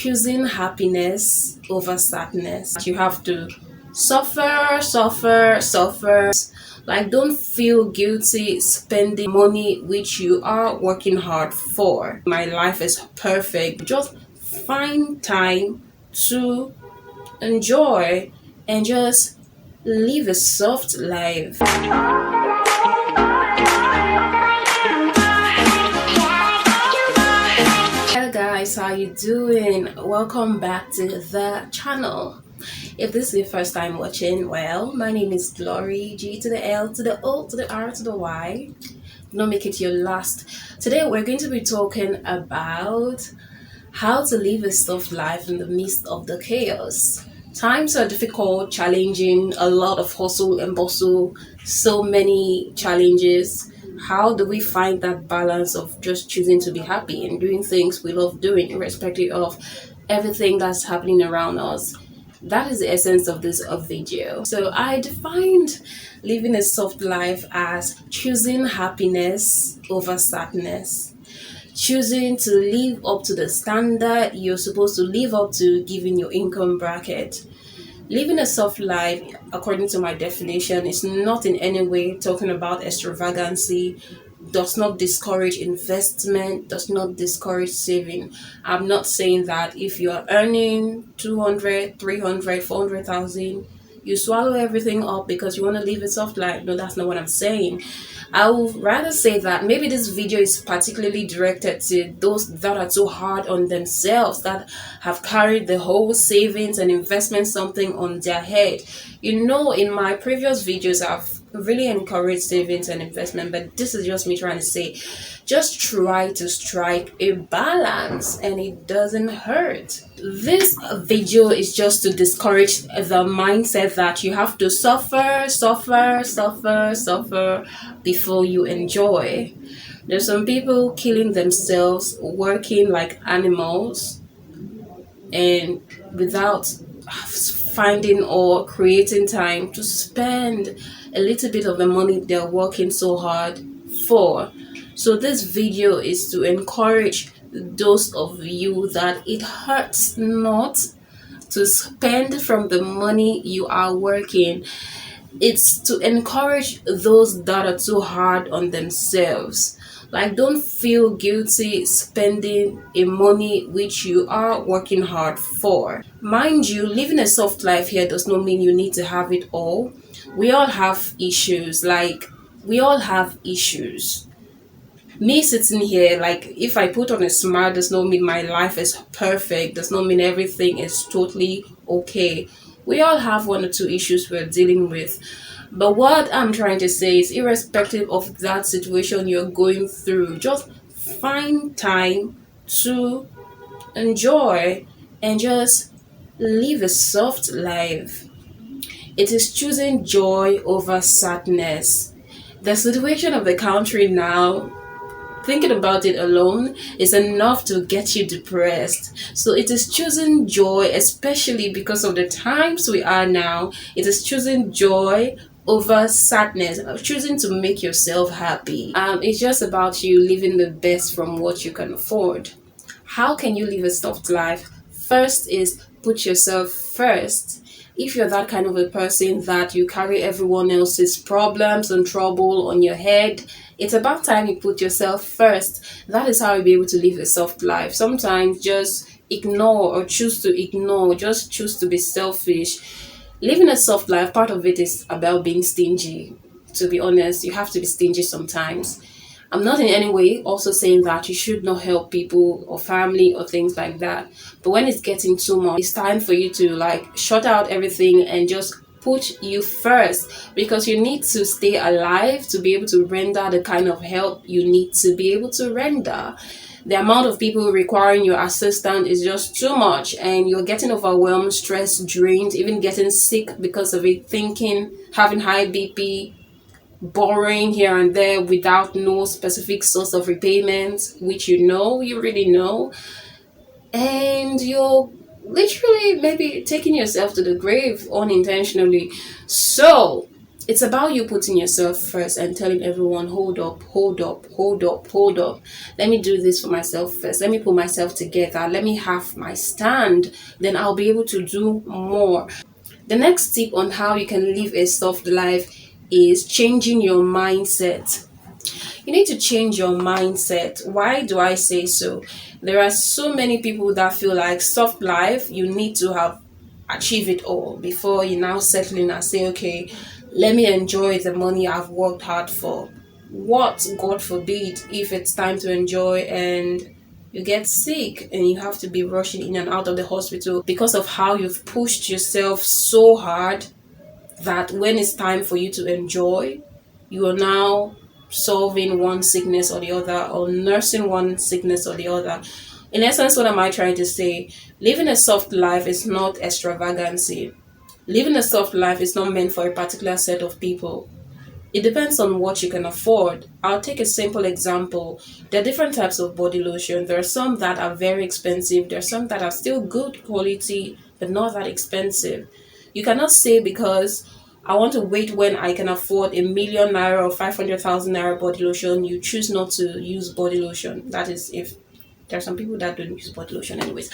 choosing happiness over sadness. You have to suffer. Like, don't feel guilty spending money which you are working hard for. My life is perfect. Just find time to enjoy and just live a soft life. Hello guys, how you doing? Welcome back to the channel. If this is your first time watching, well, my name is Glory, G to the L to the O to the R to the Y. Do not make it your last. Today we're going to be talking about how to live a soft life in the midst of the chaos. Times are difficult, challenging, a lot of hustle and bustle, so many challenges. How do we find that balance of just choosing to be happy and doing things we love doing, irrespective of everything that's happening around us? That is the essence of this video. So I defined living a soft life as choosing happiness over sadness. Choosing to live up to the standard you're supposed to live up to given your income bracket. Living a soft life, according to my definition, is not in any way talking about extravagancy, does not discourage investment, does not discourage saving. I'm not saying that if you are earning 200, 300, 400,000, you swallow everything up because you want to live a soft life. No, that's not what I'm saying. I would rather say that maybe this video is particularly directed to those that are too hard on themselves, that have carried the whole savings and investment something on their head. You know, in my previous videos, I've really encouraged savings and investment, but this is just me trying to say, just try to strike a balance and it doesn't hurt. This video is just to discourage the mindset that you have to suffer before you enjoy. There's some people killing themselves, working like animals, and without finding or creating time to spend a little bit of the money they're working so hard for. So this video is to encourage those of you that it hurts not to spend from the money you are working. It's to encourage those that are too hard on themselves. Like, don't feel guilty spending a money which you are working hard for. Mind you, living a soft life here does not mean you need to have it all. We all have issues. Me sitting here, like, if I put on a smile does not mean my life is perfect, does not mean everything is totally okay. We all have one or two issues we're dealing with. But what I'm trying to say is, irrespective of that situation you're going through, just find time to enjoy and just live a soft life. It is choosing joy over sadness. The situation of the country now, thinking about it alone is enough to get you depressed. So it is choosing joy, especially because of the times we are now. It is choosing joy over sadness, choosing to make yourself happy. It's just about you living the best from what you can afford. How can you live a soft life? First is put yourself first. If you're that kind of a person that you carry everyone else's problems and trouble on your head, it's about time you put yourself first. That is how you'll be able to live a soft life. Sometimes just ignore or choose to ignore, just choose to be selfish. Living a soft life, part of it is about being stingy. To be honest, you have to be stingy sometimes. I'm not in any way also saying that you should not help people or family or things like that. But when it's getting too much, it's time for you to like shut out everything and just put you first, because you need to stay alive to be able to render the kind of help you need to be able to render. The amount of people requiring your assistance is just too much, and you're getting overwhelmed, stressed, drained, even getting sick because of it, thinking, having high BP, borrowing here and there without no specific source of repayment, which you really know, and you're literally maybe taking yourself to the grave unintentionally. So It's about you putting yourself first and telling everyone, hold up, hold up, hold up, hold up. Let me do this for myself first. Let me put myself together. Let me have my stand. Then I'll be able to do more. The next tip on how you can live a soft life is changing your mindset. You need to change your mindset. Why do I say so? There are so many people that feel like soft life, you need to have achieved it all before you now settle in and say, okay, let me enjoy the money I've worked hard for. What, God forbid, if it's time to enjoy and you get sick and you have to be rushing in and out of the hospital because of how you've pushed yourself so hard that when it's time for you to enjoy, you are now solving one sickness or the other or nursing one sickness or the other. In essence, what am I trying to say? Living a soft life is not extravagancy. Living a soft life is not meant for a particular set of people. It depends on what you can afford. I'll take a simple example. There are different types of body lotion. There are some that are very expensive. There are some that are still good quality, but not that expensive. You cannot say because I want to wait when I can afford a 1 million naira or 500,000 naira body lotion, you choose not to use body lotion. That is if there are some people that don't use body lotion anyways.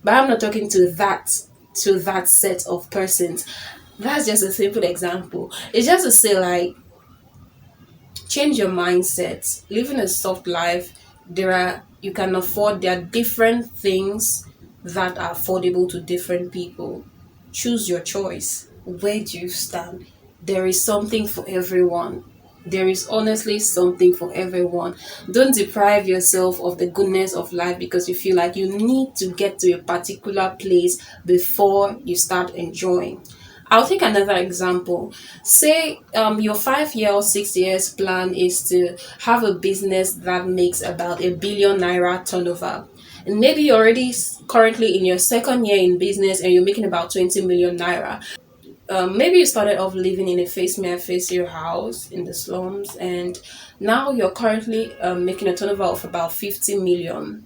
But I'm not talking to that set of persons. That's just a simple example. It's just to say like change your mindset. Living a soft life, you can afford, there are different things that are affordable to different people. Choose your choice. Where do you stand? There is something for everyone. There is honestly something for everyone. Don't deprive yourself of the goodness of life because you feel like you need to get to a particular place before you start enjoying. I'll take another example. Say your 5 year or 6 years plan is to have a business that makes about a 1 billion naira turnover. And maybe you're already currently in your second year in business and you're making about 20 million naira. Maybe you started off living in a face me and face your house in the slums, and now you're currently making a turnover of about 50 million.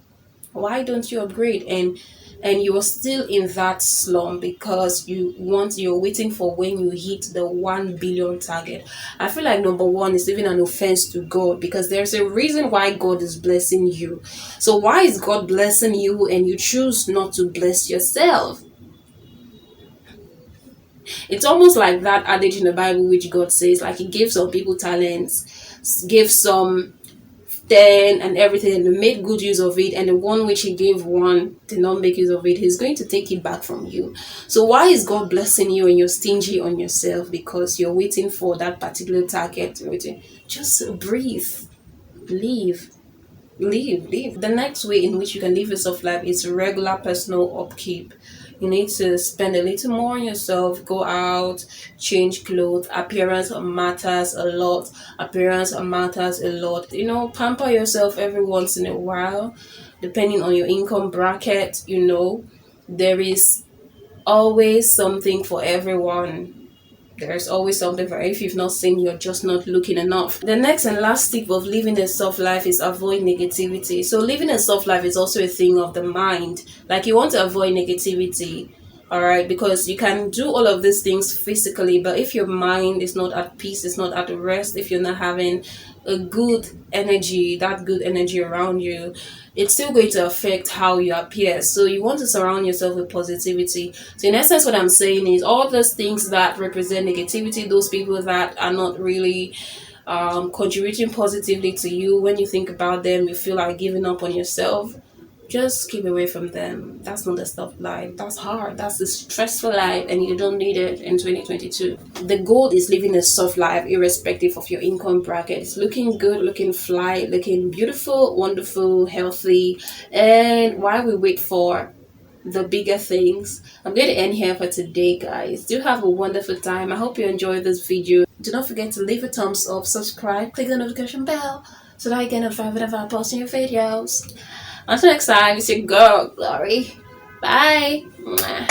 Why don't you upgrade? And you're still in that slum because you're waiting for when you hit the 1 billion target. I feel like number one is even an offense to God because there's a reason why God is blessing you. So why is God blessing you and you choose not to bless yourself? It's almost like that adage in the Bible which God says, like He gave some people talents, gave some 10 and everything, and they made good use of it, and the one which He gave one did not make use of it. He's going to take it back from you. So why is God blessing you and you're stingy on yourself because you're waiting for that particular target? Waiting, just breathe, live. Live. The next way in which you can live a soft life is regular personal upkeep. You need to spend a little more on yourself, go out, change clothes. Appearance matters a lot. Appearance matters a lot. Pamper yourself every once in a while, depending on your income bracket. There is always something for everyone. There's always something for if you've not seen, you're just not looking enough. The next and last tip of living a soft life is avoid negativity. So living a soft life is also a thing of the mind. Like you want to avoid negativity, all right, because you can do all of these things physically, but if your mind is not at peace, it's not at rest, if you're not having that good energy around you, it's still going to affect how you appear. So you want to surround yourself with positivity. So in essence, what I'm saying is all those things that represent negativity, those people that are not really contributing positively to you, when you think about them, you feel like giving up on yourself. Just keep away from them. That's not the soft life. That's hard. That's the stressful life, and you don't need it in 2022. The goal is living a soft life, irrespective of your income bracket. It's looking good, looking fly, looking beautiful, wonderful, healthy. And while we wait for the bigger things, I'm going to end here for today, guys. Do have a wonderful time. I hope you enjoyed this video. Do not forget to leave a thumbs up, subscribe, click the notification bell so that you get notified whenever I post new videos. Until next time, it's your girl, Glory. Bye. Mwah.